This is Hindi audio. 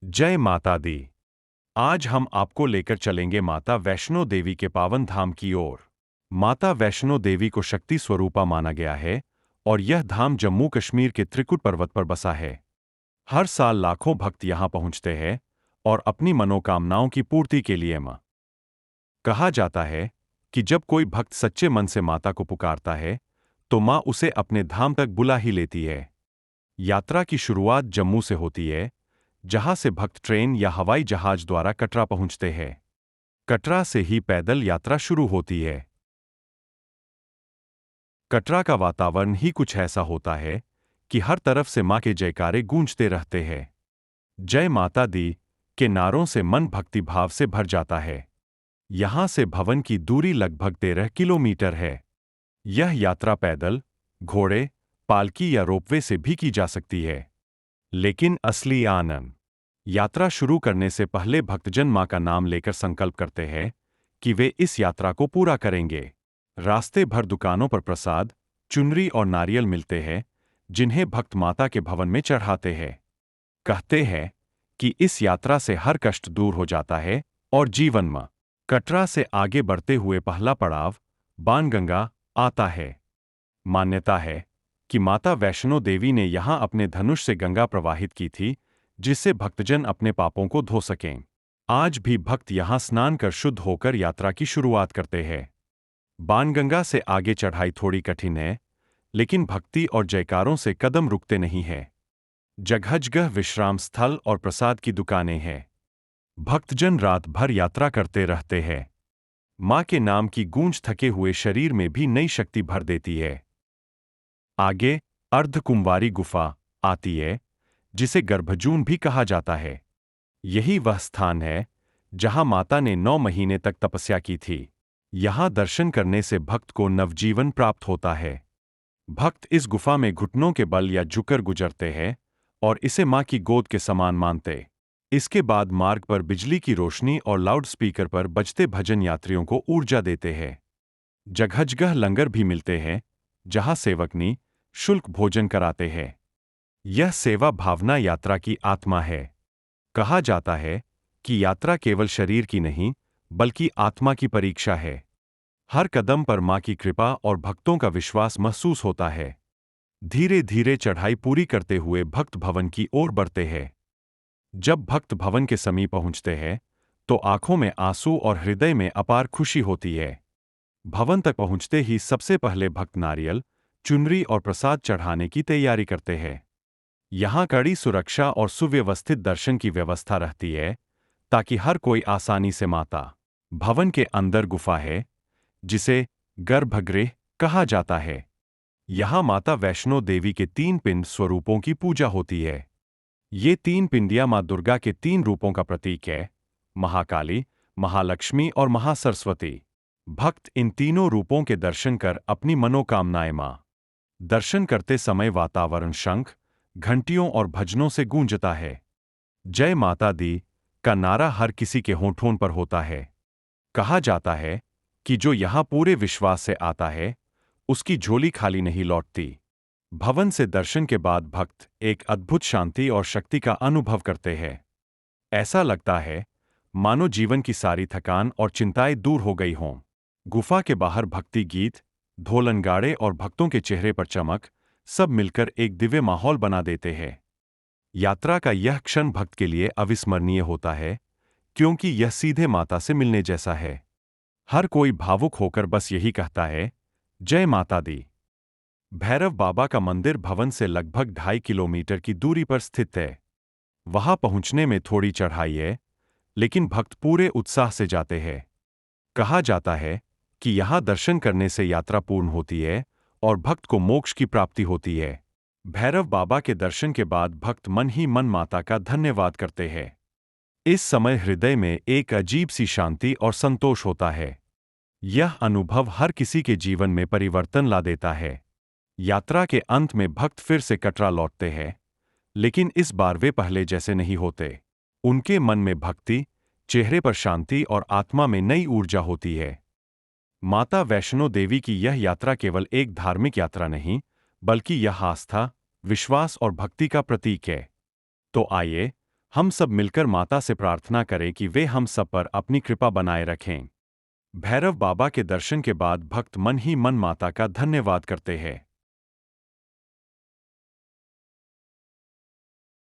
जय माता दी। आज हम आपको लेकर चलेंगे माता वैष्णो देवी के पावन धाम की ओर। माता वैष्णो देवी को शक्ति स्वरूपा माना गया है और यह धाम जम्मू कश्मीर के त्रिकुट पर्वत पर बसा है। हर साल लाखों भक्त यहां पहुंचते हैं और अपनी मनोकामनाओं की पूर्ति के लिए मां। कहा जाता है कि जब कोई भक्त सच्चे मन से माता को पुकारता है तो मां उसे अपने धाम तक बुला ही लेती है। यात्रा की शुरुआत जम्मू से होती है, जहां से भक्त ट्रेन या हवाई जहाज द्वारा कटरा पहुंचते हैं। कटरा से ही पैदल यात्रा शुरू होती है। कटरा का वातावरण ही कुछ ऐसा होता है कि हर तरफ से मां के जयकारे गूंजते रहते हैं। जय माता दी के नारों से मन भक्ति भाव से भर जाता है। यहां से भवन की दूरी लगभग 13 किलोमीटर है। यह यात्रा पैदल, घोड़े, पालकी या रोपवे से भी की जा सकती है। लेकिन असली आनंद। यात्रा शुरू करने से पहले भक्तजन मां का नाम लेकर संकल्प करते हैं कि वे इस यात्रा को पूरा करेंगे। रास्ते भर दुकानों पर प्रसाद, चुनरी और नारियल मिलते हैं, जिन्हें भक्त माता के भवन में चढ़ाते हैं। कहते हैं कि इस यात्रा से हर कष्ट दूर हो जाता है और जीवन में। कटरा से आगे बढ़ते हुए पहला पड़ाव बाणगंगा आता है। मान्यता है कि माता वैष्णो देवी ने यहां अपने धनुष से गंगा प्रवाहित की थी, जिससे भक्तजन अपने पापों को धो सकें। आज भी भक्त यहां स्नान कर शुद्ध होकर यात्रा की शुरुआत करते हैं। बाणगंगा से आगे चढ़ाई थोड़ी कठिन है, लेकिन भक्ति और जयकारों से कदम रुकते नहीं है। जगह विश्राम स्थल और प्रसाद की दुकानें हैं। भक्तजन रात भर यात्रा करते रहते हैं। मां के नाम की गूंज थके हुए शरीर में भी नई शक्ति भर देती है। आगे अर्धकुंवारी गुफा आती है, जिसे गर्भजून भी कहा जाता है। यही वह स्थान है जहां माता ने 9 महीने तक तपस्या की थी। यहां दर्शन करने से भक्त को नवजीवन प्राप्त होता है। भक्त इस गुफा में घुटनों के बल या झुककर गुजरते हैं और इसे मां की गोद के समान मानते। इसके बाद मार्ग पर बिजली की रोशनी और लाउड स्पीकर पर बजते भजन यात्रियों को ऊर्जा देते हैं। जगह लंगर भी मिलते हैं, जहां सेवकनी शुल्क भोजन कराते हैं। यह सेवा भावना यात्रा की आत्मा है। कहा जाता है कि यात्रा केवल शरीर की नहीं, बल्कि आत्मा की परीक्षा है। हर कदम पर मां की कृपा और भक्तों का विश्वास महसूस होता है। धीरे धीरे चढ़ाई पूरी करते हुए भक्त भवन की ओर बढ़ते हैं। जब भक्त भवन के समीप पहुंचते हैं, तो आंखों में आंसू और हृदय में अपार खुशी होती है। भवन तक पहुंचते ही सबसे पहले भक्त नारियल, चुनरी और प्रसाद चढ़ाने की तैयारी करते हैं। यहां कड़ी सुरक्षा और सुव्यवस्थित दर्शन की व्यवस्था रहती है, ताकि हर कोई आसानी से माता। भवन के अंदर गुफा है, जिसे गर्भगृह कहा जाता है। यहां माता वैष्णो देवी के 3 पिंड स्वरूपों की पूजा होती है। ये 3 पिंडियां मां दुर्गा के 3 रूपों का प्रतीक है: महाकाली, महालक्ष्मी और महासरस्वती। भक्त इन तीनों रूपों के दर्शन कर अपनी मनोकामनाएं मां। दर्शन करते समय वातावरण शंख, घंटियों और भजनों से गूंजता है। जय माता दी का नारा हर किसी के होठों पर होता है। कहा जाता है कि जो यहां पूरे विश्वास से आता है, उसकी झोली खाली नहीं लौटती। भवन से दर्शन के बाद भक्त एक अद्भुत शांति और शक्ति का अनुभव करते हैं। ऐसा लगता है मानो जीवन की सारी थकान और चिंताएं दूर हो गई हों। गुफा के बाहर भक्ति गीत, ढोलनगाड़े और भक्तों के चेहरे पर चमक सब मिलकर एक दिव्य माहौल बना देते हैं। यात्रा का यह क्षण भक्त के लिए अविस्मरणीय होता है, क्योंकि यह सीधे माता से मिलने जैसा है। हर कोई भावुक होकर बस यही कहता है, जय माता दी। भैरव बाबा का मंदिर भवन से लगभग 2.5 किलोमीटर की दूरी पर स्थित है। वहां पहुंचने में थोड़ी चढ़ाई है, लेकिन भक्त पूरे उत्साह से जाते हैं। कहा जाता है कि यहां दर्शन करने से यात्रा पूर्ण होती है और भक्त को मोक्ष की प्राप्ति होती है। भैरव बाबा के दर्शन के बाद भक्त मन ही मन माता का धन्यवाद करते हैं। इस समय हृदय में एक अजीब सी शांति और संतोष होता है। यह अनुभव हर किसी के जीवन में परिवर्तन ला देता है। यात्रा के अंत में भक्त फिर से कटरा लौटते हैं, लेकिन इस बार वे पहले जैसे नहीं होते। उनके मन में भक्ति, चेहरे पर शांति और आत्मा में नई ऊर्जा होती है। माता वैष्णो देवी की यह यात्रा केवल एक धार्मिक यात्रा नहीं, बल्कि यह आस्था, विश्वास और भक्ति का प्रतीक है। तो आइए, हम सब मिलकर माता से प्रार्थना करें कि वे हम सब पर अपनी कृपा बनाए रखें। भैरव बाबा के दर्शन के बाद भक्त मन ही मन माता का धन्यवाद करते हैं।